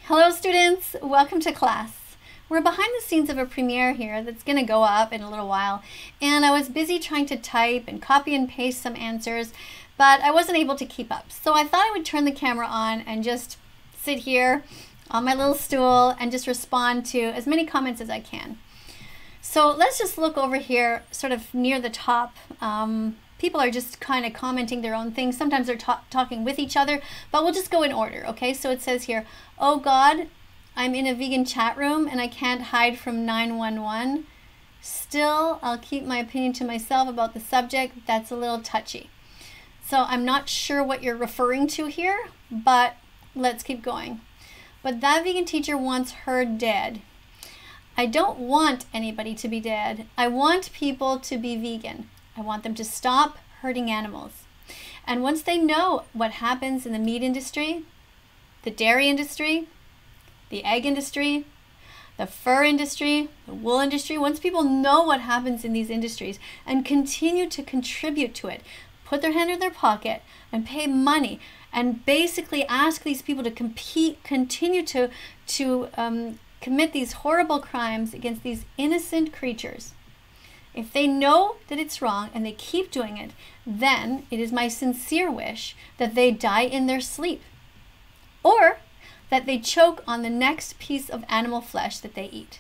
Hello students, welcome to class. We're behind the scenes of a premiere here that's going to go up in a little while, and I was busy trying to type and copy and paste some answers, but I wasn't able to keep up. So I thought I would turn the camera on and just sit here on my little stool and just respond to as many comments as I can. So let's just look over here sort of near the top. People are just kind of commenting their own things. Sometimes they're talking with each other, but we'll just go in order, okay? So it says here, oh God, I'm in a vegan chat room and I can't hide from 911. Still, I'll keep my opinion to myself about the subject. That's a little touchy. So I'm not sure what you're referring to here, but let's keep going. But that vegan teacher wants her dead. I don't want anybody to be dead. I want people to be vegan. I want them to stop hurting animals. And once they know what happens in the meat industry, the dairy industry, the egg industry, the fur industry, the wool industry, once people know what happens in these industries and continue to contribute to it, put their hand in their pocket and pay money and basically ask these people to continue to commit these horrible crimes against these innocent creatures. If they know that it's wrong and they keep doing it, then it is my sincere wish that they die in their sleep, or that they choke on the next piece of animal flesh that they eat.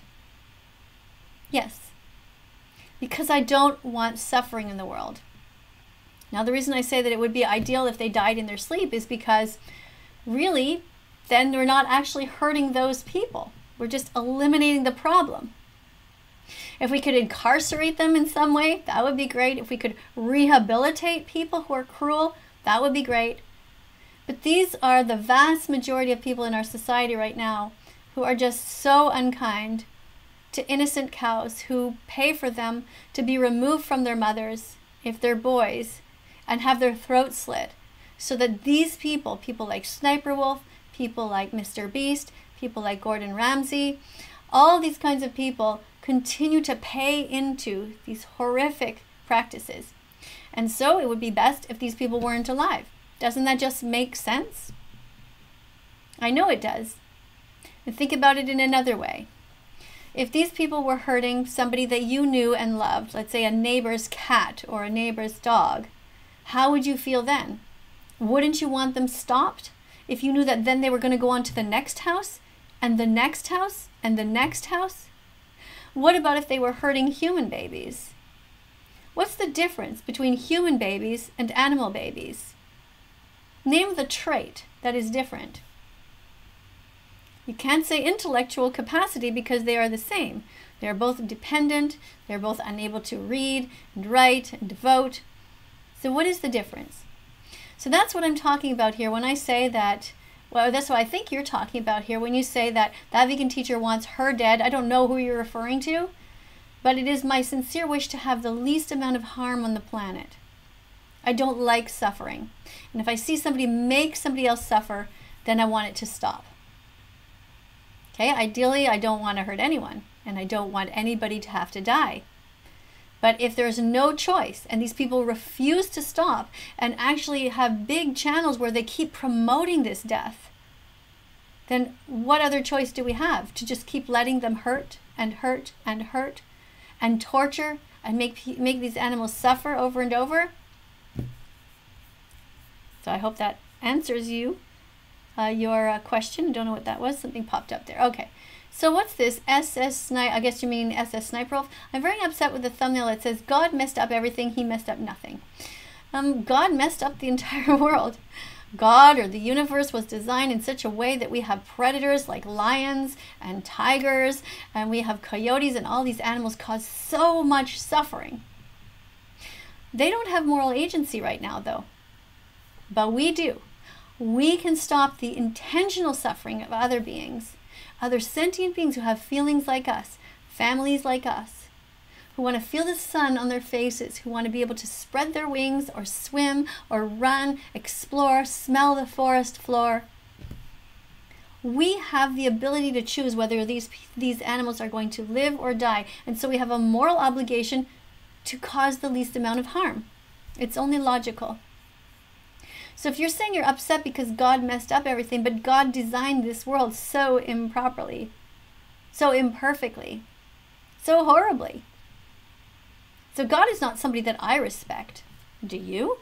Yes, because I don't want suffering in the world. Now, the reason I say that it would be ideal if they died in their sleep is because really, then we're not actually hurting those people. We're just eliminating the problem. If we could incarcerate them in some way, that would be great. If we could rehabilitate people who are cruel, that would be great. But these are the vast majority of people in our society right now who are just so unkind to innocent cows, who pay for them to be removed from their mothers, if they're boys, and have their throats slit, so that these people like Sniper Wolf, people like Mr. Beast, people like Gordon Ramsay, all these kinds of people continue to pay into these horrific practices. And so it would be best if these people weren't alive. Doesn't that just make sense? I know it does. And think about it in another way. If these people were hurting somebody that you knew and loved, let's say a neighbor's cat or a neighbor's dog, how would you feel then? Wouldn't you want them stopped if you knew that then they were going to go on to the next house and the next house and the next house? What about if they were hurting human babies? What's the difference between human babies and animal babies? Name the trait that is different. You can't say intellectual capacity because they are the same. They are both dependent. They're both unable to read and write and vote. So what is the difference? So that's what I'm talking about here when I say that. Well, that's what I think you're talking about here when you say that that vegan teacher wants her dead. I don't know who you're referring to, but it is my sincere wish to have the least amount of harm on the planet. I don't like suffering. And if I see somebody make somebody else suffer, then I want it to stop. Okay, ideally, I don't want to hurt anyone, and I don't want anybody to have to die. But if there's no choice and these people refuse to stop and actually have big channels where they keep promoting this death, then what other choice do we have? To just keep letting them hurt and hurt and hurt and torture and make these animals suffer over and over? So I hope that answers you, your question. I don't know what that was. Something popped up there. Okay. So what's this? SS Sniper, I guess you mean SS Sniper Wolf. I'm very upset with the thumbnail. It says, God messed up everything, he messed up nothing. God messed up the entire world. God or the universe was designed in such a way that we have predators like lions and tigers, and we have coyotes, and all these animals cause so much suffering. They don't have moral agency right now, though. But we do. We can stop the intentional suffering of other beings. Other sentient beings who have feelings like us, families like us, who want to feel the sun on their faces, who want to be able to spread their wings or swim or run, explore, smell the forest floor. We have the ability to choose whether these animals are going to live or die. And so we have a moral obligation to cause the least amount of harm. It's only logical. So if you're saying you're upset because God messed up everything, but God designed this world so improperly, so imperfectly, so horribly. So God is not somebody that I respect. Do you?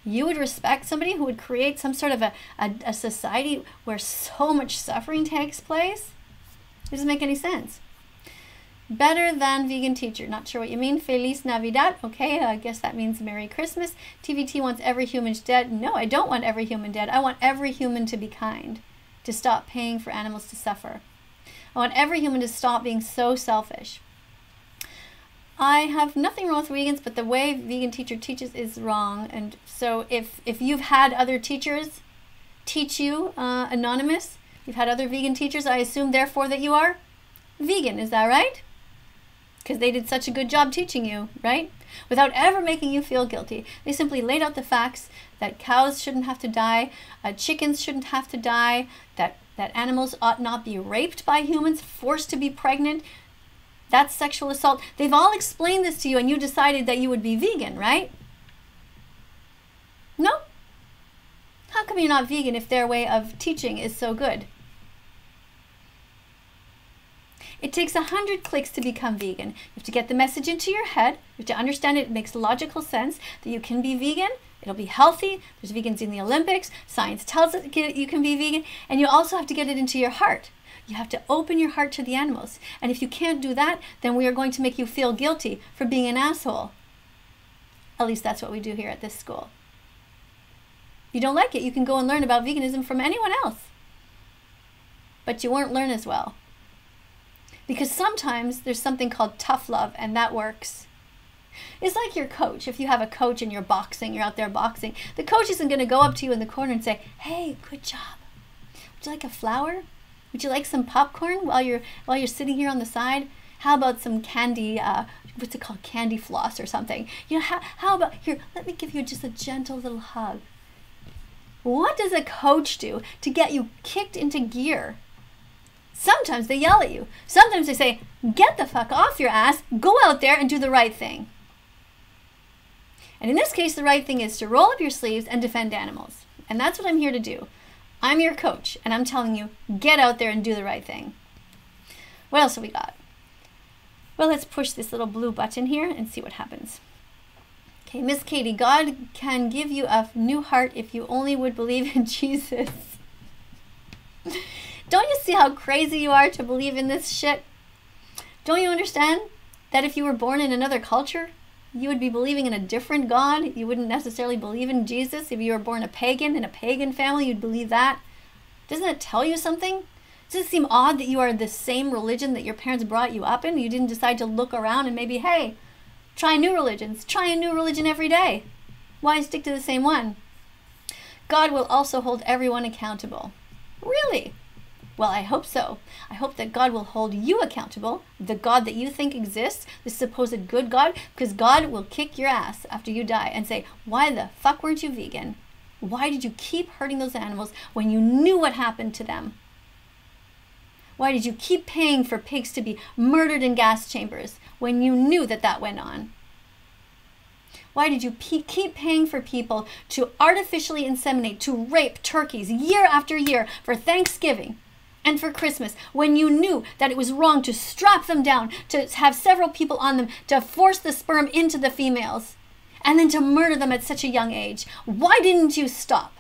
You would respect somebody who would create some sort of a society where so much suffering takes place? It doesn't make any sense. Better than vegan teacher. Not sure what you mean. Feliz Navidad. Okay, I guess that means Merry Christmas. TVT wants every human dead. No, I don't want every human dead. I want every human to be kind, to stop paying for animals to suffer. I want every human to stop being so selfish. I have nothing wrong with vegans, but the way vegan teacher teaches is wrong. And so if you've had other teachers teach you anonymous, you've had other vegan teachers, I assume therefore that you are vegan. Is that right? Because they did such a good job teaching you, right? Without ever making you feel guilty. They simply laid out the facts that cows shouldn't have to die, chickens shouldn't have to die, that animals ought not be raped by humans, forced to be pregnant. That's sexual assault. They've all explained this to you and you decided that you would be vegan, right? No? How come you're not vegan if their way of teaching is so good? It takes 100 clicks to become vegan. You have to get the message into your head. You have to understand it. It makes logical sense that you can be vegan. It'll be healthy. There's vegans in the Olympics. Science tells us that you can be vegan. And you also have to get it into your heart. You have to open your heart to the animals. And if you can't do that, then we are going to make you feel guilty for being an asshole. At least that's what we do here at this school. If you don't like it, you can go and learn about veganism from anyone else. But you won't learn as well. Because sometimes there's something called tough love, and that works. It's like your coach. If you have a coach and you're boxing, you're out there boxing, the coach isn't going to go up to you in the corner and say, hey, good job. Would you like a flower? Would you like some popcorn while you're sitting here on the side? How about some candy, what's it called, candy floss or something? You know, how about, here, let me give you just a gentle little hug. What does a coach do to get you kicked into gear? Sometimes they yell at you. Sometimes they say, get the fuck off your ass, go out there and do the right thing. And in this case, the right thing is to roll up your sleeves and defend animals. And that's what I'm here to do. I'm your coach, and I'm telling you, get out there and do the right thing. What else have we got? Well, let's push this little blue button here and see what happens. Okay, Miss Katie, God can give you a new heart if you only would believe in Jesus. Don't you see how crazy you are to believe in this shit? Don't you understand that if you were born in another culture, you would be believing in a different God? You wouldn't necessarily believe in Jesus. If you were born a pagan in a pagan family, you'd believe that. Doesn't that tell you something? Does it seem odd that you are the same religion that your parents brought you up in? You didn't decide to look around and maybe, hey, try new religions. Try a new religion every day. Why stick to the same one? God will also hold everyone accountable. Really? Well, I hope so. I hope that God will hold you accountable, the God that you think exists, the supposed good God, because God will kick your ass after you die and say, why the fuck weren't you vegan? Why did you keep hurting those animals when you knew what happened to them? Why did you keep paying for pigs to be murdered in gas chambers when you knew that that went on? Why did you keep paying for people to artificially inseminate, to rape turkeys year after year for Thanksgiving and for Christmas, when you knew that it was wrong to strap them down, to have several people on them, to force the sperm into the females, and then to murder them at such a young age? Why didn't you stop?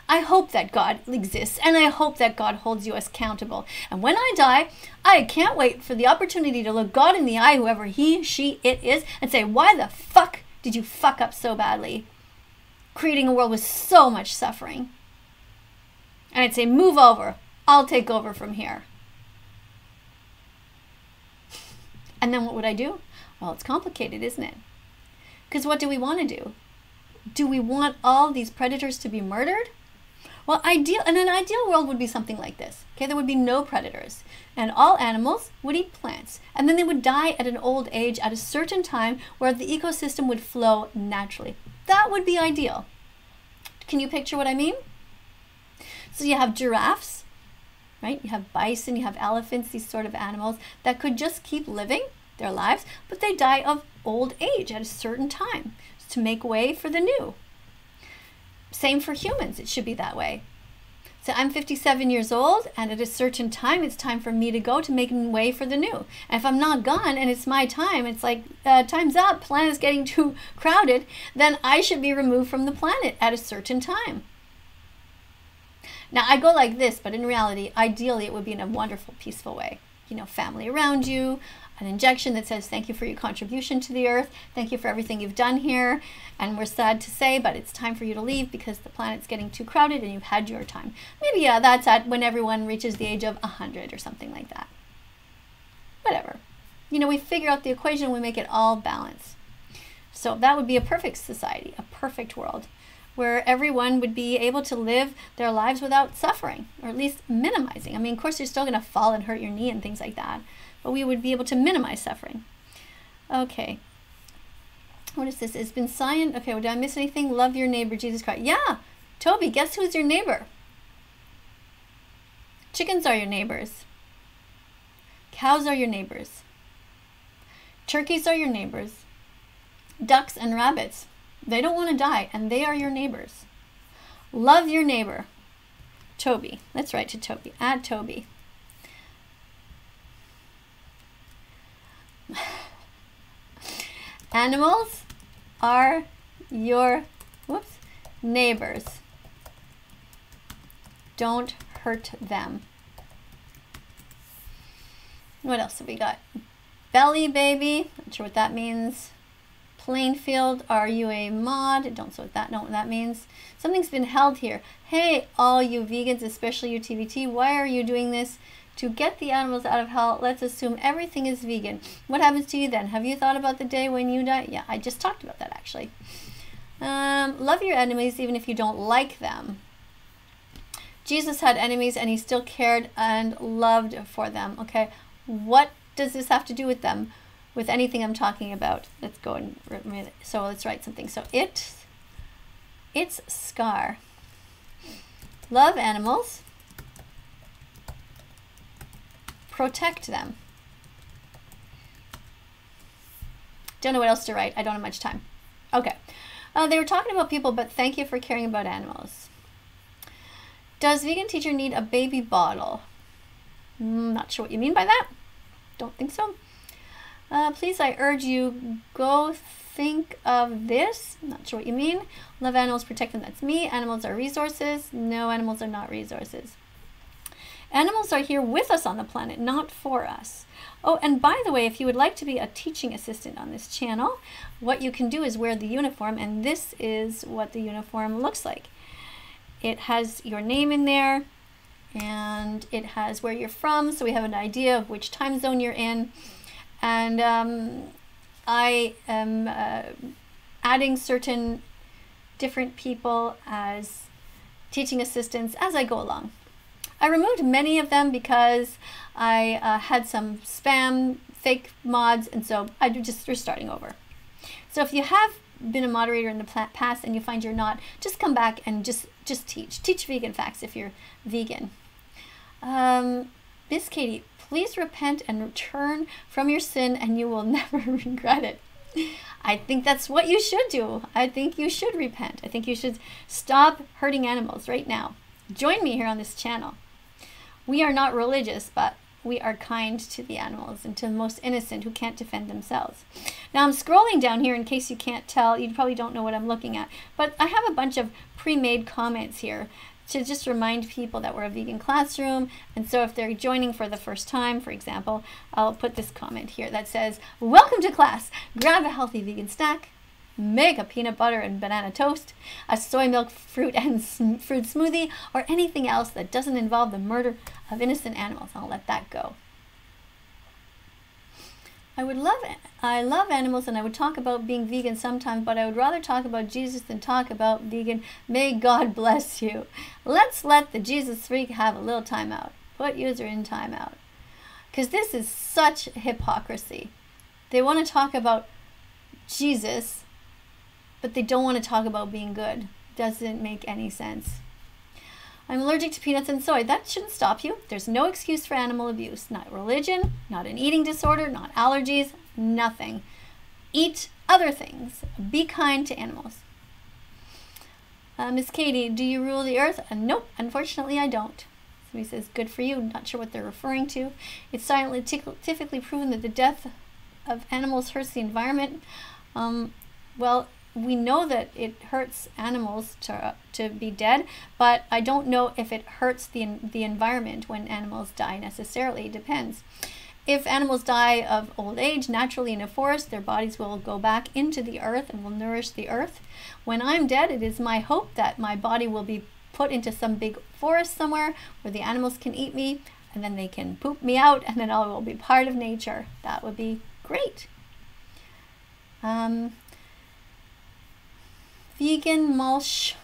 I hope that God exists, and I hope that God holds you accountable. And when I die, I can't wait for the opportunity to look God in the eye, whoever he, she, it is, and say, why the fuck did you fuck up so badly, creating a world with so much suffering? And I'd say, move over. I'll take over from here. And then what would I do? Well, it's complicated, isn't it? Because what do we want to do? Do we want all these predators to be murdered? Well, in an ideal world would be something like this. Okay, there would be no predators, and all animals would eat plants, and then they would die at an old age at a certain time where the ecosystem would flow naturally. That would be ideal. Can you picture what I mean? So you have giraffes, right? You have bison, you have elephants, these sort of animals that could just keep living their lives, but they die of old age at a certain time to make way for the new. same for humans. It should be that way. So I'm 57 years old, and at a certain time, it's time for me to go to make way for the new. And if I'm not gone and it's my time, it's like, time's up, planet's getting too crowded, then I should be removed from the planet at a certain time. Now, I go like this, but in reality, ideally, it would be in a wonderful, peaceful way. You know, family around you, an injection that says, thank you for your contribution to the earth. Thank you for everything you've done here. And we're sad to say, but it's time for you to leave because the planet's getting too crowded and you've had your time. Maybe that's at when everyone reaches the age of 100 or something like that. Whatever. You know, we figure out the equation, we make it all balance. So that would be a perfect society, a perfect world, where everyone would be able to live their lives without suffering, or at least minimizing. I mean, of course, you're still going to fall and hurt your knee and things like that, but we would be able to minimize suffering. Okay. What is this? It's been signed. Okay, well, did I miss anything? Love your neighbor, Jesus Christ. Yeah, Toby, guess who's your neighbor? Chickens are your neighbors. Cows are your neighbors. Turkeys are your neighbors. Ducks and rabbits, they don't want to die, and they are your neighbors. Love your neighbor. Toby. Let's write to Toby. Add Toby. Animals are your neighbors. Don't hurt them. What else have we got? Belly baby. Not sure what that means. Plainfield, are you a mod? Don't know what that means. Something's been held here. Hey, all you vegans, especially you TVT, why are you doing this? To get the animals out of hell, let's assume everything is vegan. What happens to you then? Have you thought about the day when you die? Yeah, I just talked about that actually. Love your enemies even if you don't like them. Jesus had enemies and he still cared and loved for them. Okay, what does this have to do with them? With anything I'm talking about? Let's go and so let's write something. So it's Scar. Love animals. Protect them. Don't know what else to write. I don't have much time. Okay. They were talking about people, but thank you for caring about animals. Does Vegan Teacher need a baby bottle? Not sure what you mean by that. Don't think so. Please, I urge you, go think of this. Not sure what you mean. Love animals, protect them. That's me. Animals are resources. No, animals are not resources. Animals are here with us on the planet, not for us. Oh, and by the way, if you would like to be a teaching assistant on this channel, what you can do is wear the uniform, and this is what the uniform looks like. It has your name in there, and it has where you're from, so we have an idea of which time zone you're in. And I am adding certain different people as teaching assistants as I go along. I removed many of them because I had some spam fake mods, and so we're starting over. So if you have been a moderator in the past and you find you're not, just come back and just teach vegan facts if you're vegan. Miss Katie, please repent and return from your sin and you will never regret it. I think that's what you should do. I think you should repent. I think you should stop hurting animals right now. Join me here on this channel. We are not religious, but we are kind to the animals and to the most innocent who can't defend themselves. Now I'm scrolling down here in case you can't tell. You probably don't know what I'm looking at, but I have a bunch of pre-made comments here to just remind people that we're a vegan classroom. And so if they're joining for the first time, for example, I'll put this comment here that says, welcome to class. Grab a healthy vegan snack, make a peanut butter and banana toast, a soy milk fruit and fruit smoothie, or anything else that doesn't involve the murder of innocent animals. I'll let that go. I love animals and I would talk about being vegan sometime, but I would rather talk about Jesus than talk about vegan. May God bless you. Let's let the Jesus freak have a little time out. Put user in timeout. Because this is such hypocrisy. They want to talk about Jesus, but they don't want to talk about being good. Doesn't make any sense. I'm allergic to peanuts and soy. That shouldn't stop you. There's no excuse for animal abuse. Not religion, not an eating disorder, not allergies, nothing. Eat other things. Be kind to animals. Miss Katie, do you rule the earth? Nope, unfortunately I don't. Somebody says, good for you. Not sure what they're referring to. It's scientifically proven that the death of animals hurts the environment. Well, we know that it hurts animals to be dead, but I don't know if it hurts the environment when animals die necessarily. It depends. If animals die of old age naturally in a forest, their bodies will go back into the earth and will nourish the earth. When I'm dead, it is my hope that my body will be put into some big forest somewhere where the animals can eat me, and then they can poop me out, and then I will be part of nature. That would be great. Vegan mulch.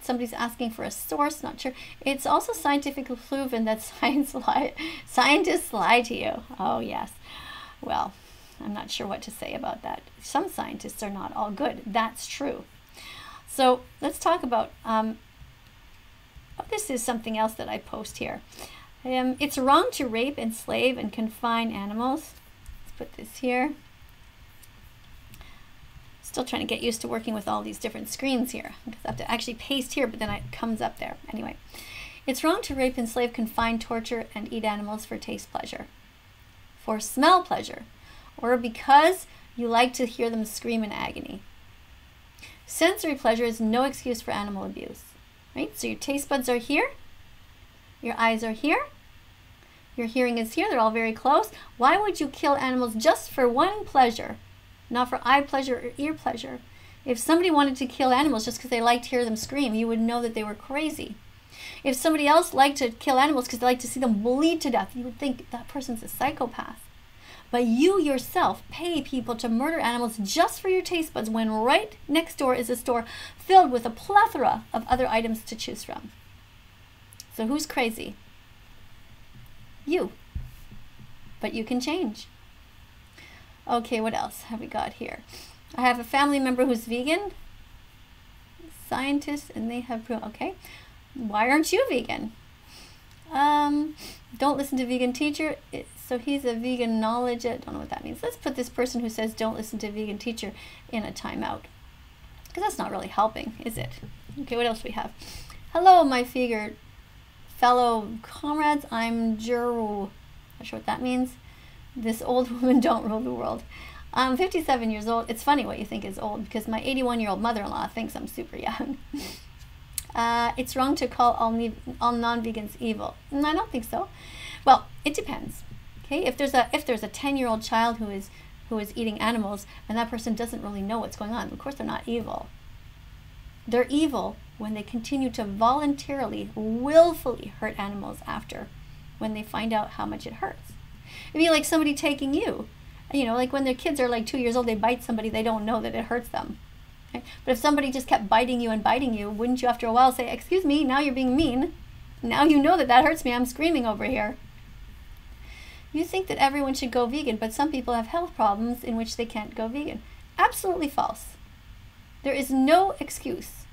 Somebody's asking for a source, not sure. It's also scientifically proven that scientists lie to you. Oh, yes. Well, I'm not sure what to say about that. Some scientists are not all good. That's true. So let's talk about, this is something else that I post here. It's wrong to rape, enslave, and confine animals. Let's put this here. Still trying to get used to working with all these different screens here, because I have to actually paste here, but then it comes up there. Anyway, it's wrong to rape, enslave, confine, torture, and eat animals for taste pleasure, for smell pleasure, or because you like to hear them scream in agony. Sensory pleasure is no excuse for animal abuse, right? So your taste buds are here, your eyes are here, your hearing is here, they're all very close. Why would you kill animals just for one pleasure? Not for eye pleasure or ear pleasure. If somebody wanted to kill animals just because they liked to hear them scream, you would know that they were crazy. If somebody else liked to kill animals because they like to see them bleed to death, you would think that person's a psychopath. But you yourself pay people to murder animals just for your taste buds when right next door is a store filled with a plethora of other items to choose from. So who's crazy? You. But you can change. Okay, what else have we got here? I have a family member who's vegan, scientist, and they have, okay. Why aren't you vegan? Don't listen to vegan teacher. So he's a vegan knowledge. I don't know what that means. Let's put this person who says don't listen to vegan teacher in a timeout, because that's not really helping, is it? Okay, what else do we have? Hello, my fellow comrades. I'm Juru. Not sure what that means. This old woman don't rule the world. I'm 57 years old. It's funny what you think is old, because my 81-year-old mother-in-law thinks I'm super young. It's wrong to call all non-vegans evil. And I don't think so. Well, it depends. Okay, if there's a 10-year-old child who is eating animals and that person doesn't really know what's going on, of course they're not evil. They're evil when they continue to voluntarily, willfully hurt animals after, when they find out how much it hurts. It'd be like somebody taking you. You know, like when their kids are like 2 years old, they bite somebody, they don't know that it hurts them. Okay? But if somebody just kept biting you and biting you, wouldn't you after a while say, excuse me, now you're being mean. Now you know that that hurts me, I'm screaming over here. You think that everyone should go vegan, but some people have health problems in which they can't go vegan. Absolutely false. There is no excuse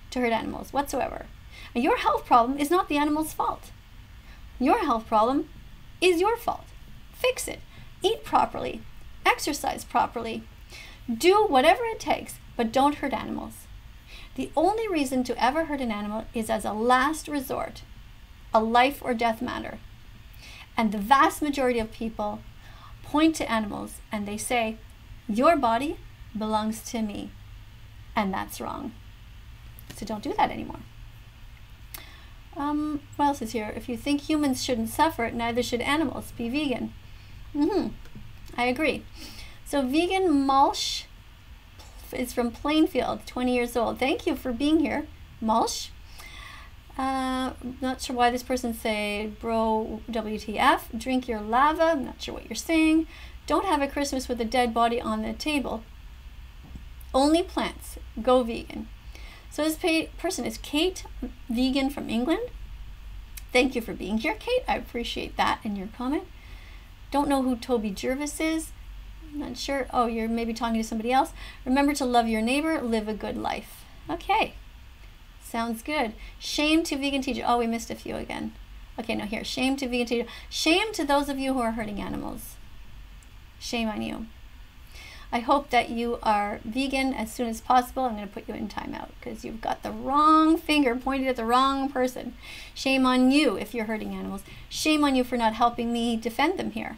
to hurt animals whatsoever. And your health problem is not the animal's fault. Your health problem is your fault. Fix it. Eat properly. Exercise properly. Do whatever it takes, but don't hurt animals. The only reason to ever hurt an animal is as a last resort, a life or death matter. And the vast majority of people point to animals and they say, your body belongs to me. And that's wrong. So don't do that anymore. What else is here? If you think humans shouldn't suffer, neither should animals. Be vegan. I agree. So vegan mulch is from Plainfield, 20 years old. Thank you for being here, mulch. Not sure why this person say, bro, WTF, drink your lava. I'm not sure what you're saying. Don't have a Christmas with a dead body on the table. Only plants. Go vegan. So this person is Kate, vegan from England. Thank you for being here, Kate. I appreciate that in your comment. Don't know who Toby Jervis is. I'm not sure. Oh, you're maybe talking to somebody else. Remember to love your neighbor, live a good life. Okay. Sounds good. Shame to vegan teacher. Oh, we missed a few again. Okay, no, here. Shame to vegan teacher. Shame to those of you who are hurting animals. Shame on you. I hope that you are vegan as soon as possible. I'm going to put you in timeout because you've got the wrong finger pointed at the wrong person. Shame on you if you're hurting animals. Shame on you for not helping me defend them here.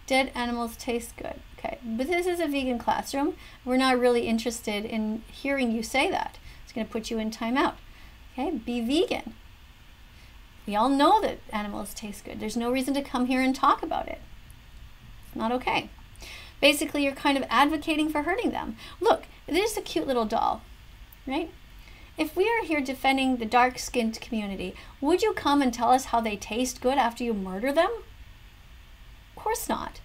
Dead animals taste good. Okay, but this is a vegan classroom. We're not really interested in hearing you say that. It's going to put you in timeout. Okay, be vegan. We all know that animals taste good. There's no reason to come here and talk about it. It's not okay. Basically, you're kind of advocating for hurting them. Look, this is a cute little doll, right? If we are here defending the dark-skinned community, would you come and tell us how they taste good after you murder them? Of course not.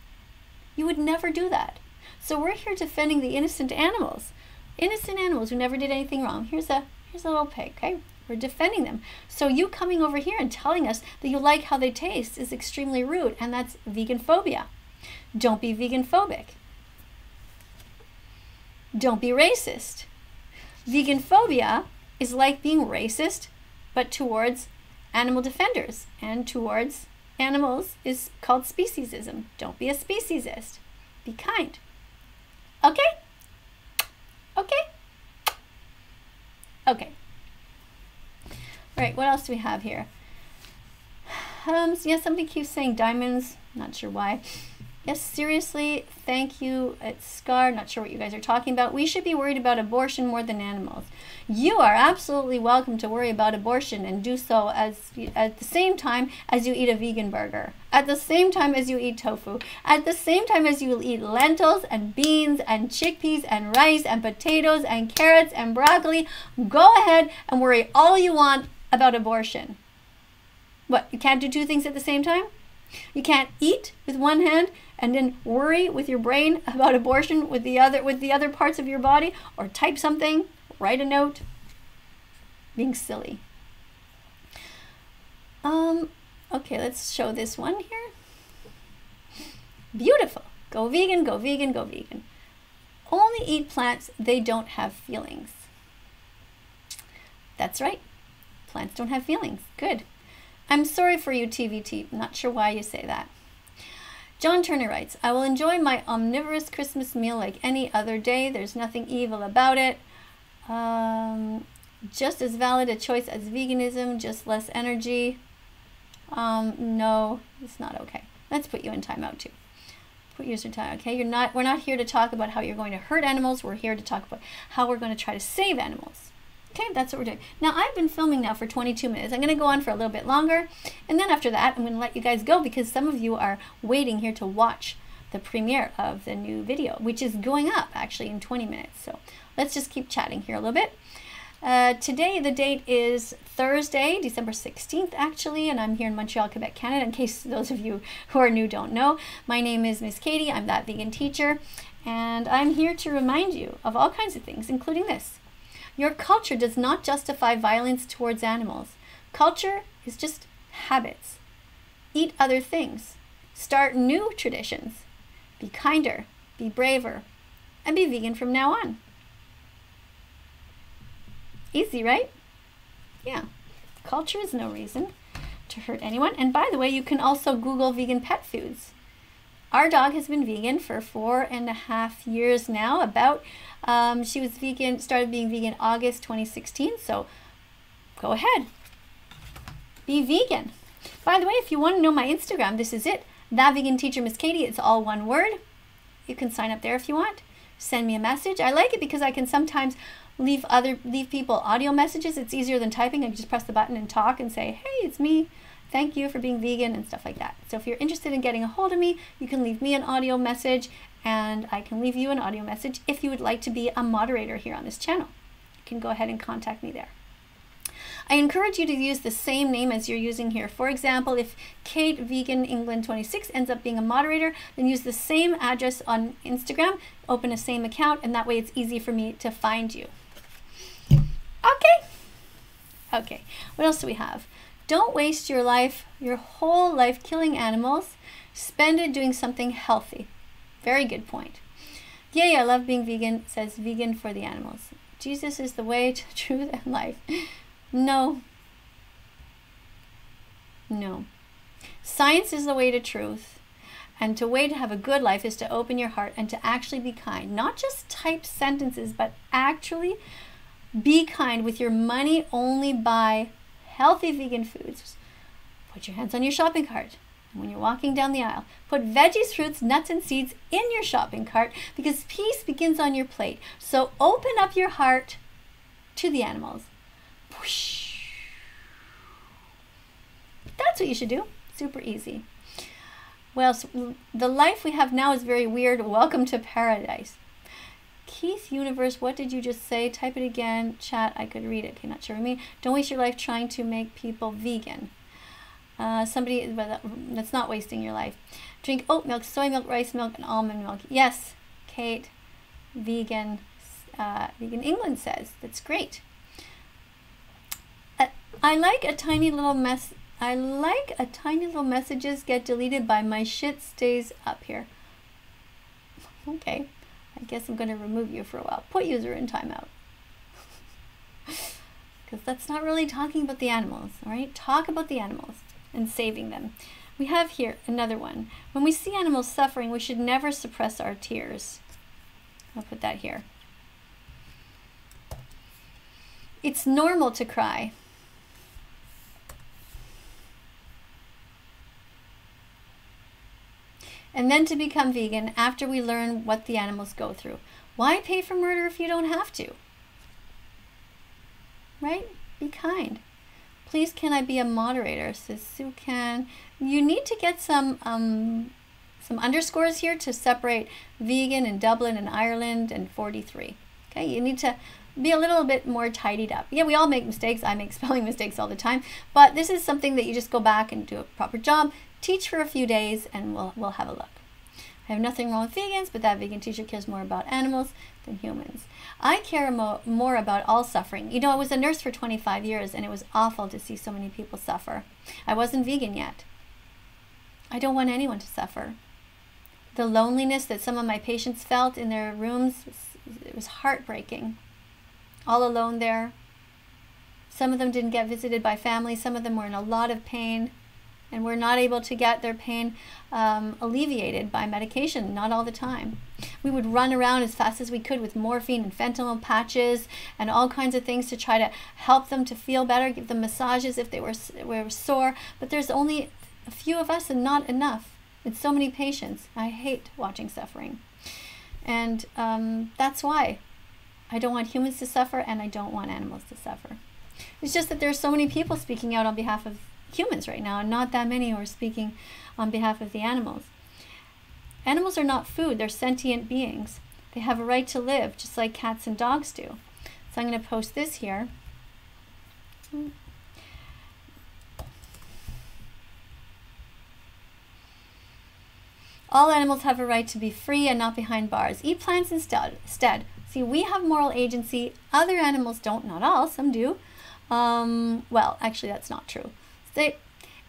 You would never do that. So we're here defending the innocent animals. Innocent animals who never did anything wrong. Here's a little pig, okay? We're defending them. So you coming over here and telling us that you like how they taste is extremely rude, and that's veganphobia. Don't be veganphobic. Don't be racist. Veganphobia is like being racist, but towards animal defenders and towards animals is called speciesism. Don't be a speciesist. Be kind. Okay? Okay? Okay. All right, what else do we have here? Yeah, somebody keeps saying diamonds. Not sure why. Yes, seriously, thank you. It's Scar. Not sure what you guys are talking about. We should be worried about abortion more than animals. You are absolutely welcome to worry about abortion and do so at the same time as you eat a vegan burger, at the same time as you eat tofu, at the same time as you eat lentils and beans and chickpeas and rice and potatoes and carrots and broccoli. Go ahead and worry all you want about abortion. What, you can't do two things at the same time? You can't eat with one hand and then worry with your brain about abortion with the other parts of your body, or type something, write a note. Being silly. Okay, let's show this one here. Beautiful. Go vegan, go vegan, go vegan. Only eat plants, they don't have feelings. That's right. Plants don't have feelings. Good. I'm sorry for you, TVT. Not sure why you say that. John Turner writes, I will enjoy my omnivorous Christmas meal like any other day. There's nothing evil about it. Just as valid a choice as veganism, just less energy. No, it's not okay. Let's put you in timeout too. Put you in timeout, okay? We're not here to talk about how you're going to hurt animals. We're here to talk about how we're going to try to save animals. Okay, that's what we're doing. Now, I've been filming now for 22 minutes. I'm going to go on for a little bit longer. And then after that, I'm going to let you guys go because some of you are waiting here to watch the premiere of the new video, which is going up actually in 20 minutes. So let's just keep chatting here a little bit. Today, the date is Thursday, December 16th, actually, and I'm here in Montreal, Quebec, Canada, in case those of you who are new don't know. My name is Miss Katie. I'm that vegan teacher, and I'm here to remind you of all kinds of things, including this. Your culture does not justify violence towards animals. Culture is just habits. Eat other things. Start new traditions. Be kinder, be braver, and be vegan from now on. Easy, right? Yeah. Culture is no reason to hurt anyone. And by the way, you can also Google vegan pet foods. Our dog has been vegan for 4.5 years now. She was vegan, started being vegan August 2016. So go ahead, be vegan. By the way, if you want to know my Instagram, this is it. That Vegan Teacher Miss Katie. It's all one word. You can sign up there if you want. Send me a message. I like it because I can sometimes leave people audio messages. It's easier than typing. I can just press the button and talk and say, hey, it's me. Thank you for being vegan and stuff like that. So if you're interested in getting a hold of me, you can leave me an audio message and I can leave you an audio message if you would like to be a moderator here on this channel. You can go ahead and contact me there. I encourage you to use the same name as you're using here. For example, if Kate Vegan England 26 ends up being a moderator, then use the same address on Instagram, open a same account, and that way it's easy for me to find you. Okay. Okay, what else do we have? Don't waste your life, your whole life, killing animals. Spend it doing something healthy. Very good point. Yay, I love being vegan, says vegan for the animals. Jesus is the way to truth and life. No. No. Science is the way to truth. And to way to have a good life is to open your heart and to actually be kind. Not just type sentences, but actually be kind. With your money, only buy healthy vegan foods. Put your hands on your shopping cart. And when you're walking down the aisle, put veggies, fruits, nuts, and seeds in your shopping cart, because peace begins on your plate. So open up your heart to the animals. That's what you should do. Super easy. Well, so the life we have now is very weird. Welcome to paradise. Keith Universe, what did you just say? Type it again. Chat, I could read it. Okay, not sure what I mean. Don't waste your life trying to make people vegan. Somebody, that's not wasting your life. Drink oat milk, soy milk, rice milk, and almond milk. Yes, Kate, Vegan England says. That's great. I like a tiny little messages get deleted by my shit stays up here. Okay, I guess I'm going to remove you for a while. Put user in timeout. Because that's not really talking about the animals, all right? Talk about the animals and saving them. We have here another one. When we see animals suffering, we should never suppress our tears. I'll put that here. It's normal to cry. And then to become vegan after we learn what the animals go through. Why pay for murder if you don't have to? Right? Be kind. Please, can I be a moderator? Says Sue can. You need to get some underscores here to separate vegan in Dublin and Ireland and 43. Okay, you need to be a little bit more tidied up. Yeah, we all make mistakes. I make spelling mistakes all the time. But this is something that you just go back and do a proper job. Teach for a few days and we'll have a look. I have nothing wrong with vegans, but that vegan teacher cares more about animals than humans. I care more about all suffering. You know, I was a nurse for 25 years and it was awful to see so many people suffer. I wasn't vegan yet. I don't want anyone to suffer. The loneliness that some of my patients felt in their rooms, it was heartbreaking. All alone there. Some of them didn't get visited by family. Some of them were in a lot of pain and were not able to get their pain alleviated by medication, not all the time. We would run around as fast as we could with morphine and fentanyl patches and all kinds of things to try to help them to feel better, give them massages if they were sore. But there's only a few of us and not enough. It's so many patients. I hate watching suffering. And that's why I don't want humans to suffer and I don't want animals to suffer. It's just that there's so many people speaking out on behalf of humans right now and not that many who are speaking on behalf of the animals. Animals are not food. They're sentient beings. They have a right to live just like cats and dogs do. So I'm going to post this here. All animals have a right to be free and not behind bars. Eat plants instead. See, we have moral agency. Other animals don't. Not all. Some do. Well, actually, that's not true.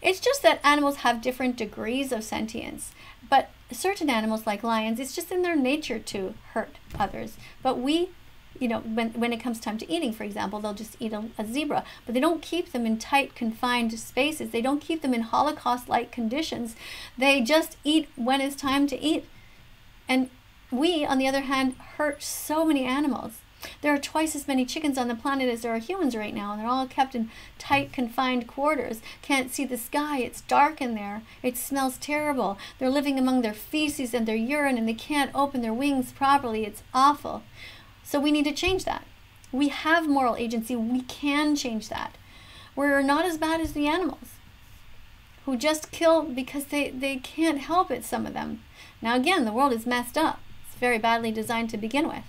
It's just that animals have different degrees of sentience. But certain animals, like lions, it's just in their nature to hurt others. But we, you know, when it comes time to eating, for example, they'll just eat a zebra. But they don't keep them in tight, confined spaces. They don't keep them in Holocaust-like conditions. They just eat when it's time to eat. And we, on the other hand, hurt so many animals. There are twice as many chickens on the planet as there are humans right now, and they're all kept in tight, confined quarters. Can't see the sky. It's dark in there. It smells terrible. They're living among their feces and their urine, and they can't open their wings properly. It's awful. So we need to change that. We have moral agency. We can change that. We're not as bad as the animals who just kill because they can't help it, some of them. Now, again, the world is messed up. It's very badly designed to begin with.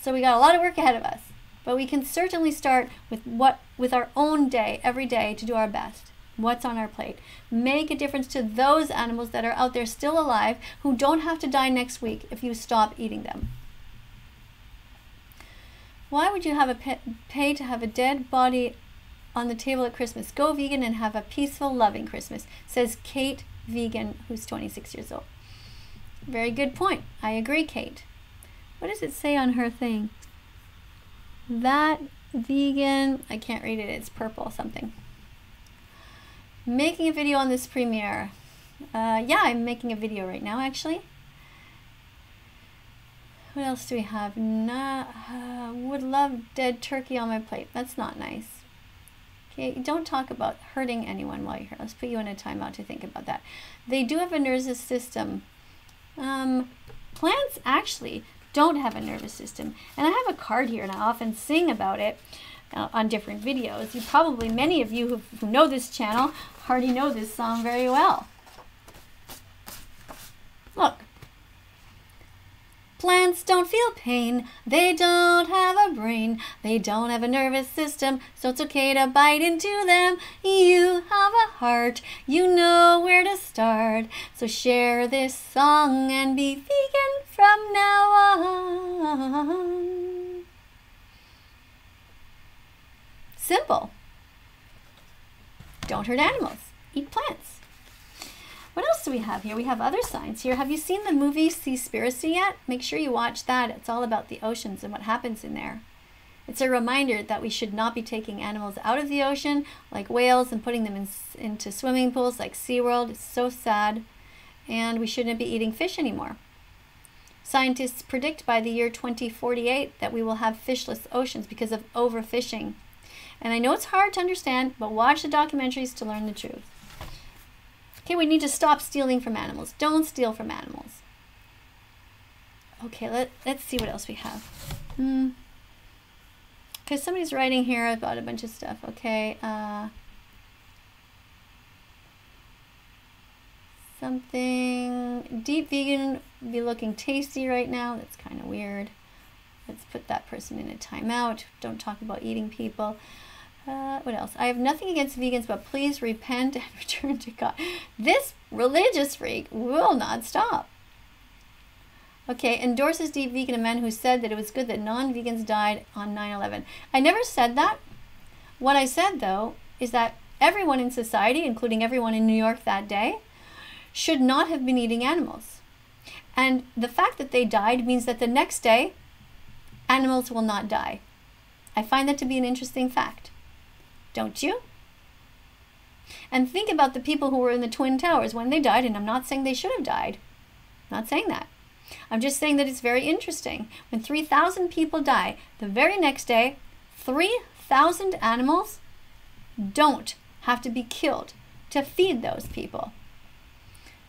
So we got a lot of work ahead of us, but we can certainly start with our own day, every day, to do our best. What's on our plate? Make a difference to those animals that are out there still alive who don't have to die next week if you stop eating them. Why would you have pay to have a dead body on the table at Christmas? Go vegan and have a peaceful, loving Christmas, says Kate Vegan, who's 26 years old. Very good point. I agree, Kate. What does it say on her thing? That vegan, I can't read it, it's purple something. Making a video on this premiere. Yeah, I'm making a video right now, actually. What else do we have? Would love dead turkey on my plate. That's not nice. Okay, don't talk about hurting anyone while you're here. Let's put you in a timeout to think about that. They do have a nervous system. Plants actually don't have a nervous system. And I have a card here, and I often sing about it on different videos. Many of you who know this channel already know this song very well. Look. Plants don't feel pain, they don't have a brain, they don't have a nervous system, so it's okay to bite into them. You have a heart, you know where to start, so share this song and be vegan from now on. Simple. Don't hurt animals, eat plants. What else do we have here? We have other signs here. Have you seen the movie Seaspiracy yet? Make sure you watch that. It's all about the oceans and what happens in there. It's a reminder that we should not be taking animals out of the ocean, like whales, and putting them into swimming pools like SeaWorld. It's so sad. And we shouldn't be eating fish anymore. Scientists predict by the year 2048 that we will have fishless oceans because of overfishing. And I know it's hard to understand, but watch the documentaries to learn the truth. Okay, we need to stop stealing from animals. Don't steal from animals. Okay, let's see what else we have. Okay, somebody's writing here about a bunch of stuff. Okay, something deep vegan be looking tasty right now. That's kind of weird. Let's put that person in a timeout. Don't talk about eating people. What else? I have nothing against vegans, but please repent and return to God. This religious freak will not stop. Okay, endorses deep vegan, a man who said that it was good that non-vegans died on 9/11. I never said that. What I said, though, is that everyone in society, including everyone in New York that day, should not have been eating animals. And the fact that they died means that the next day, animals will not die. I find that to be an interesting fact. Don't you? And think about the people who were in the Twin Towers when they died, and I'm not saying they should have died. I'm not saying that. I'm just saying that it's very interesting. When 3,000 people die, the very next day, 3,000 animals don't have to be killed to feed those people.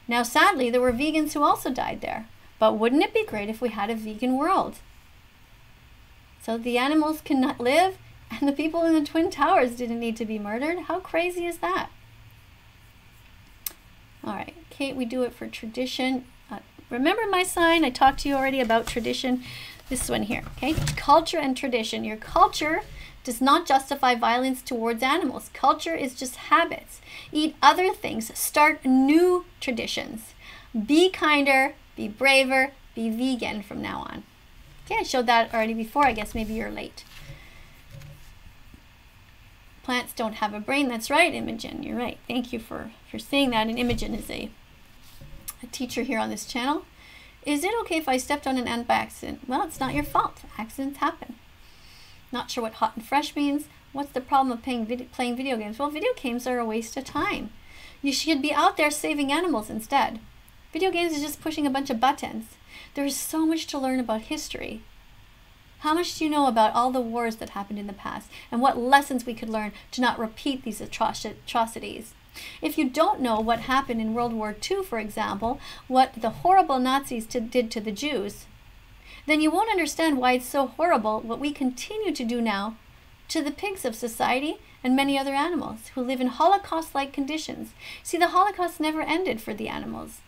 Now, sadly, there were vegans who also died there. But wouldn't it be great if we had a vegan world? So the animals cannot live, and the people in the Twin Towers didn't need to be murdered. How crazy is that? All right, Kate, we do it for tradition. Remember my sign? I talked to you already about tradition. This one here, okay? Culture and tradition. Your culture does not justify violence towards animals. Culture is just habits. Eat other things. Start new traditions. Be kinder, be braver, be vegan from now on. Okay, I showed that already before. I guess maybe you're late. Plants don't have a brain. That's right, Imogen. You're right. Thank you for saying that. And Imogen is a teacher here on this channel. Is it okay if I stepped on an ant by accident? Well, it's not your fault. Accidents happen. Not sure what hot and fresh means. What's the problem of playing video games? Well, video games are a waste of time. You should be out there saving animals instead. Video games is just pushing a bunch of buttons. There is so much to learn about history. How much do you know about all the wars that happened in the past and what lessons we could learn to not repeat these atrocities? If you don't know what happened in World War II, for example, what the horrible Nazis did to the Jews, then you won't understand why it's so horrible what we continue to do now to the pigs of society and many other animals who live in Holocaust-like conditions. See, the Holocaust never ended for the animals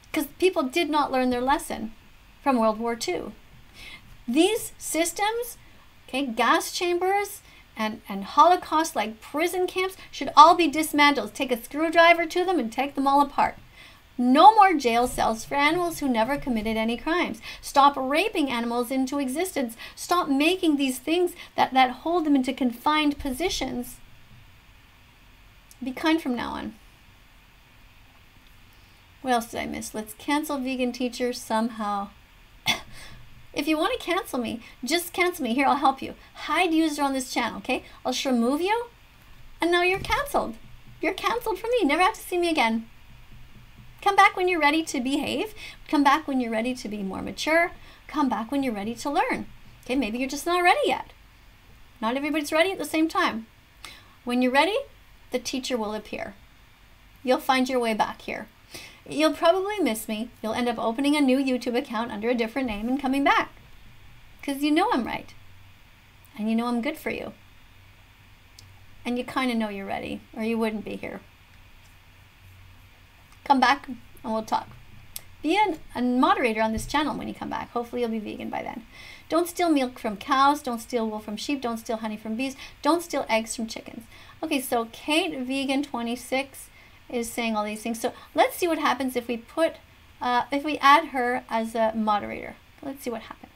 because people did not learn their lesson from World War II. These systems, okay, gas chambers and Holocaust-like prison camps should all be dismantled. Take a screwdriver to them and take them all apart. No more jail cells for animals who never committed any crimes. Stop raping animals into existence. Stop making these things that hold them into confined positions. Be kind from now on. What else did I miss? Let's cancel vegan teacher somehow. If you want to cancel me, just cancel me. Here, I'll help you. Hide user on this channel, okay? I'll just remove you, and now you're canceled. You're canceled from me. You never have to see me again. Come back when you're ready to behave. Come back when you're ready to be more mature. Come back when you're ready to learn. Okay, maybe you're just not ready yet. Not everybody's ready at the same time. When you're ready, the teacher will appear. You'll find your way back here. You'll probably miss me. You'll end up opening a new YouTube account under a different name and coming back. Because you know I'm right. And you know I'm good for you. And you kind of know you're ready, or you wouldn't be here. Come back and we'll talk. Be a moderator on this channel when you come back. Hopefully you'll be vegan by then. Don't steal milk from cows. Don't steal wool from sheep. Don't steal honey from bees. Don't steal eggs from chickens. Okay, so Kate Vegan 26 is saying all these things. So let's see what happens if we add her as a moderator. Let's see what happens.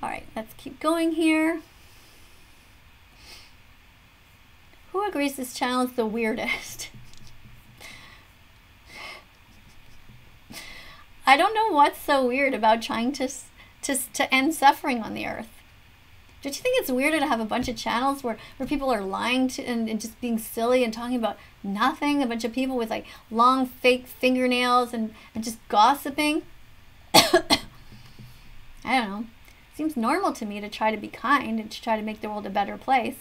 All right, let's keep going here. Who agrees this channel is the weirdest? I don't know what's so weird about trying to end suffering on the earth. Don't you think it's weirder to have a bunch of channels where people are lying to and just being silly and talking about nothing? A bunch of people with like long fake fingernails and just gossiping? I don't know. Seems normal to me to try to be kind and to try to make the world a better place.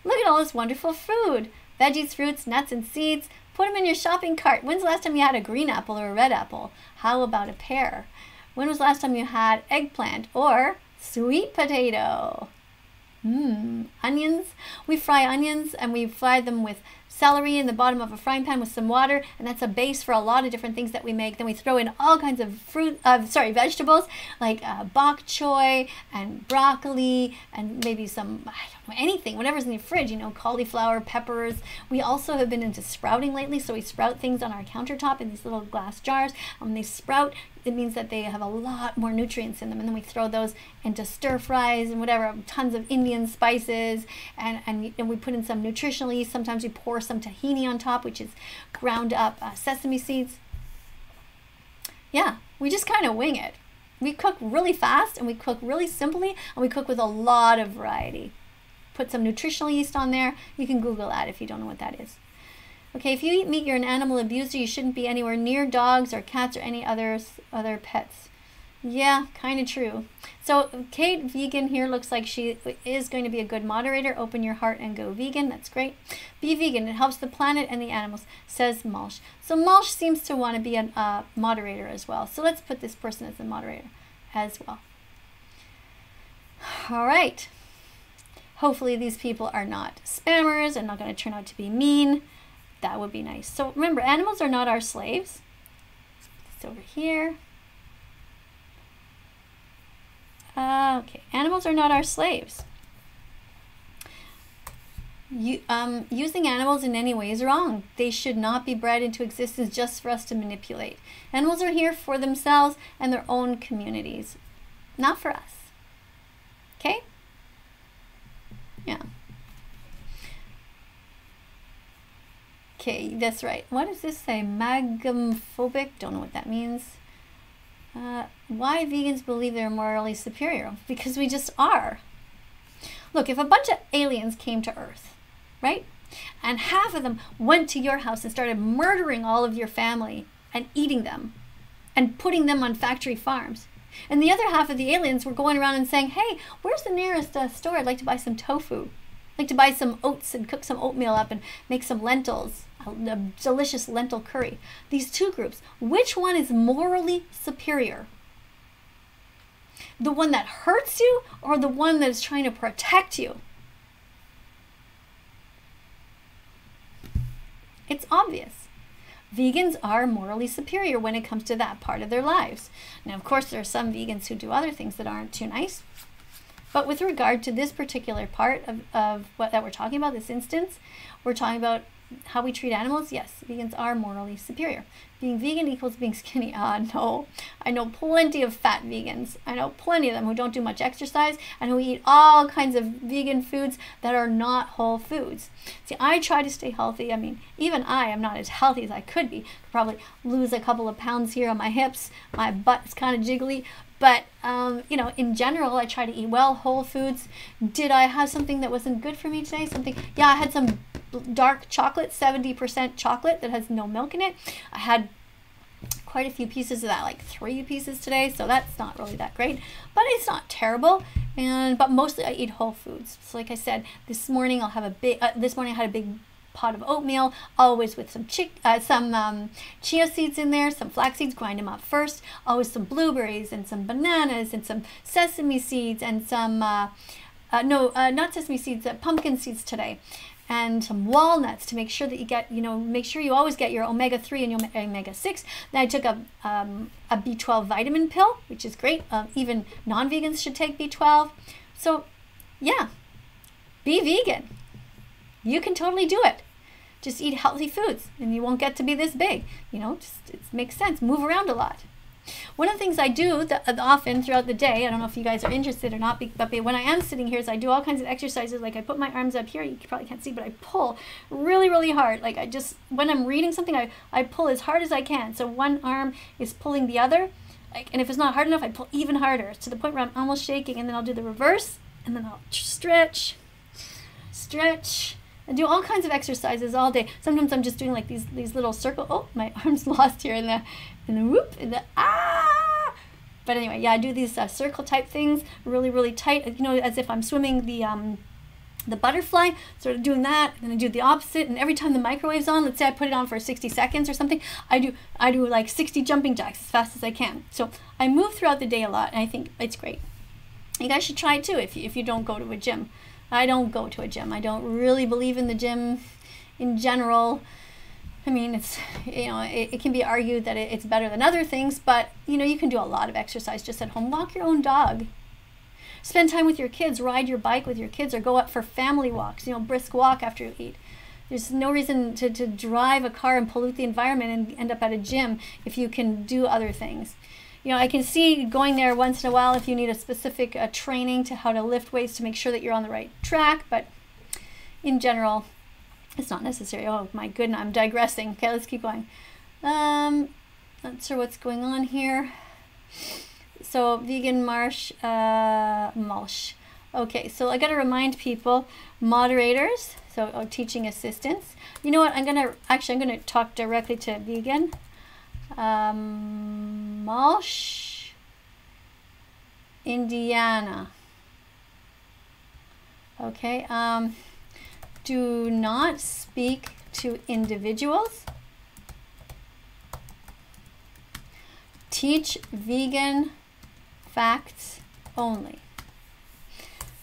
Look at all this wonderful food. Veggies, fruits, nuts, and seeds. Put them in your shopping cart. When's the last time you had a green apple or a red apple? How about a pear? When was the last time you had eggplant or sweet potato? Onions. We fry onions and we fry them with celery in the bottom of a frying pan with some water, and that's a base for a lot of different things that we make. Then we throw in all kinds of vegetables like bok choy and broccoli and maybe some, I don't know, anything, whatever's in the fridge, you know, cauliflower, peppers. We also have been into sprouting lately, so we sprout things on our countertop in these little glass jars. When they sprout, it means that they have a lot more nutrients in them, and then we throw those into stir fries and whatever, tons of Indian spices, and we put in some nutritional yeast. Sometimes we pour some tahini on top, which is ground up sesame seeds. Yeah, we just kind of wing it. We cook really fast and we cook really simply, and we cook with a lot of variety. Put some nutritional yeast on there. You can Google that if you don't know what that is. Okay, if you eat meat, you're an animal abuser. You shouldn't be anywhere near dogs or cats or any other pets. Yeah, kind of true. So Kate Vegan here looks like she is going to be a good moderator. Open your heart and go vegan. That's great. Be vegan. It helps the planet and the animals, says Malsh. So Malsh seems to want to be a moderator as well. So let's put this person as a moderator as well. All right. Hopefully these people are not spammers and not going to turn out to be mean. That would be nice. So remember, animals are not our slaves. It's over here. Okay, animals are not our slaves. Using animals in any way is wrong. They should not be bred into existence just for us to manipulate. Animals are here for themselves and their own communities, not for us. Okay? Yeah. Okay, that's right. What does this say? Veganphobia? Don't know what that means. Why vegans believe they're morally superior? Because we just are. Look, if a bunch of aliens came to Earth, right? And half of them went to your house and started murdering all of your family and eating them and putting them on factory farms. And the other half of the aliens were going around and saying, hey, where's the nearest store? I'd like to buy some tofu. I'd like to buy some oats and cook some oatmeal up and make some lentils, a delicious lentil curry. These two groups, which one is morally superior? The one that hurts you or the one that is trying to protect you? It's obvious. Vegans are morally superior when it comes to that part of their lives. Now, of course, there are some vegans who do other things that aren't too nice. But with regard to this particular part of what that we're talking about, this instance, we're talking about how we treat animals. Yes, vegans are morally superior. Being vegan equals being skinny. No. I know plenty of fat vegans. I know plenty of them who don't do much exercise and who eat all kinds of vegan foods that are not whole foods. See, I try to stay healthy. I mean, even I am not as healthy as I could be. Could probably lose a couple of pounds here on my hips. My butt is kind of jiggly. But, you know, in general, I try to eat well, whole foods. Did I have something that wasn't good for me today? Yeah, I had some dark chocolate, 70% chocolate that has no milk in it. I had quite a few pieces of that, like 3 pieces today, so that's not really that great, but it's not terrible. But mostly I eat whole foods. So like I said, this morning I'll have a big this morning I had a big pot of oatmeal, always with some chia seeds in there, some flax seeds, grind them up first, always some blueberries and some bananas and some sesame seeds and some not sesame seeds, pumpkin seeds today, and some walnuts to make sure that you get, make sure you always get your omega-3 and your omega-6. Then I took a B12 vitamin pill, which is great. Even non-vegans should take B12. So yeah, be vegan. You can totally do it. Just eat healthy foods and you won't get to be this big. It makes sense. Move around a lot. One of the things I do often throughout the day, I don't know if you guys are interested or not, but when I am sitting here, is I do all kinds of exercises. Like I put my arms up here, you probably can't see, but I pull really, really hard. Like when I'm reading something, I pull as hard as I can. So one arm is pulling the other, and if it's not hard enough, I pull even harder to the point where I'm almost shaking, and then I'll do the reverse, and then I'll stretch, and do all kinds of exercises all day. Sometimes I'm just doing like these little circle. Oh, my arm's lost here in the whoop, in the ah. But anyway, yeah, I do these circle type things, really, really tight. As if I'm swimming the butterfly, sort of doing that. And then I do the opposite. And every time the microwave's on, let's say I put it on for 60 seconds or something, I do like 60 jumping jacks as fast as I can. So I move throughout the day a lot, and I think it's great. You guys should try it too if you don't go to a gym. I don't go to a gym. I don't really believe in the gym in general. I mean, it's, it can be argued that it's better than other things, but you can do a lot of exercise just at home. Walk your own dog. Spend time with your kids. Ride your bike with your kids, or go out for family walks, brisk walk after you eat. There's no reason to drive a car and pollute the environment and end up at a gym if you can do other things. I can see going there once in a while if you need a specific training to how to lift weights to make sure that you're on the right track, but in general, it's not necessary. Oh my goodness, I'm digressing. Okay, let's keep going. Not sure what's going on here. So vegan mulch. Okay, so I got to remind people, moderators, so teaching assistants. You know what? I'm gonna talk directly to vegan. Mulch, Indiana. Okay, do not speak to individuals. Teach vegan facts only.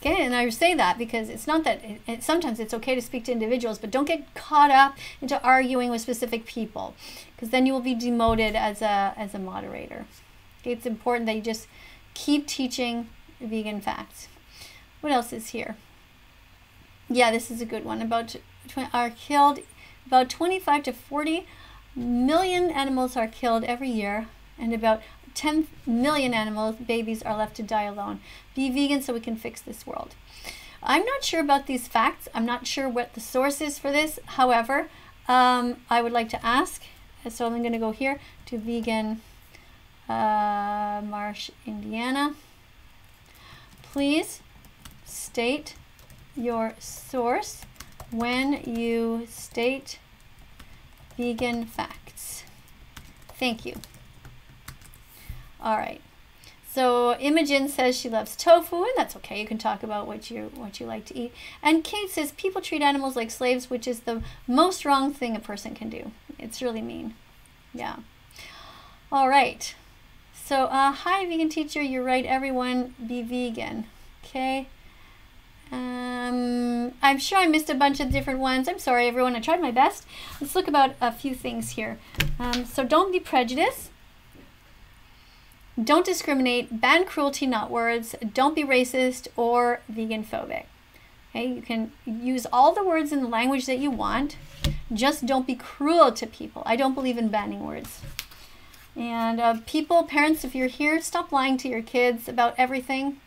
Okay, and I say that because it's not that sometimes it's okay to speak to individuals, but don't get caught up into arguing with specific people, because then you will be demoted as a moderator. Okay, it's important that you just keep teaching vegan facts. What else is here? Yeah, this is a good one. About 25 to 40 million animals are killed every year, and about 10 million babies are left to die alone. Be vegan so we can fix this world. I'm not sure about these facts. I'm not sure what the source is for this. However, I would like to ask, so I'm going to go here to Vegan Marsh, Indiana. Please state your source when you state vegan facts. Thank you. All right, so Imogen says she loves tofu, and that's okay. You can talk about what you like to eat. And Kate says people treat animals like slaves, which is the most wrong thing a person can do. It's really mean. Yeah. All right. So hi, vegan teacher. You're right. Everyone be vegan. Okay. I'm sure I missed a bunch of different ones. I'm sorry, everyone. I tried my best. Let's look about a few things here. So don't be prejudiced. Don't discriminate, ban cruelty, not words, don't be racist or vegan phobic. Okay, you can use all the words in the language that you want, just don't be cruel to people. I don't believe in banning words. And parents, if you're here, stop lying to your kids about everything.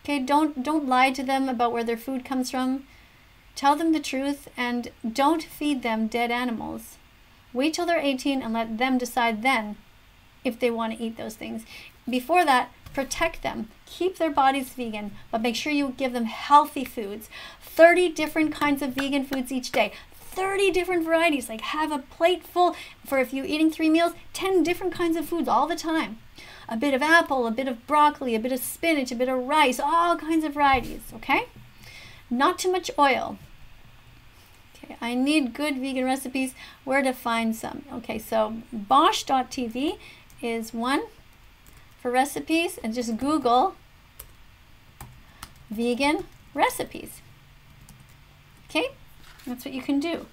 Okay, don't lie to them about where their food comes from. Tell them the truth, and don't feed them dead animals. Wait till they're 18 and let them decide then if they want to eat those things. Before that, protect them. keep their bodies vegan, but make sure you give them healthy foods. 30 different kinds of vegan foods each day. 30 different varieties. Like have a plate full for if you're eating 3 meals, 10 different kinds of foods all the time. A bit of apple, a bit of broccoli, a bit of spinach, a bit of rice, all kinds of varieties, okay? Not too much oil. Okay, I need good vegan recipes. Where to find some? Okay, so bosch.tv is one for recipes, and just Google vegan recipes. Okay, that's what you can do.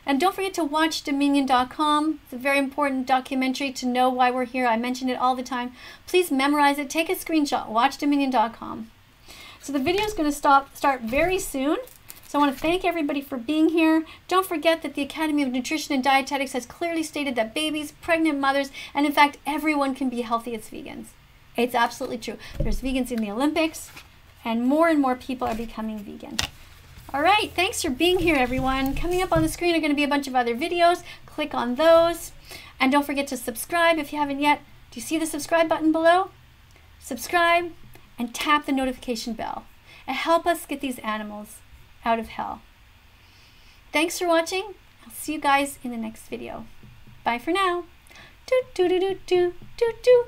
And don't forget to watch Dominion.com. It's a very important documentary to know why we're here. I mention it all the time. Please memorize it. Take a screenshot. Watch Dominion.com. So the video is going to start very soon. So I want to thank everybody for being here. Don't forget that the Academy of Nutrition and Dietetics has clearly stated that babies, pregnant mothers, and in fact everyone can be healthy as vegans. It's absolutely true. There's vegans in the Olympics, and more people are becoming vegan. All right, thanks for being here, everyone. Coming up on the screen are going to be a bunch of other videos. Click on those. And don't forget to subscribe if you haven't yet. Do you see the subscribe button below? Subscribe and tap the notification bell. And help us get these animals out of hell. Thanks for watching. I'll see you guys in the next video. Bye for now. Doo doo doo doo doo doo doo.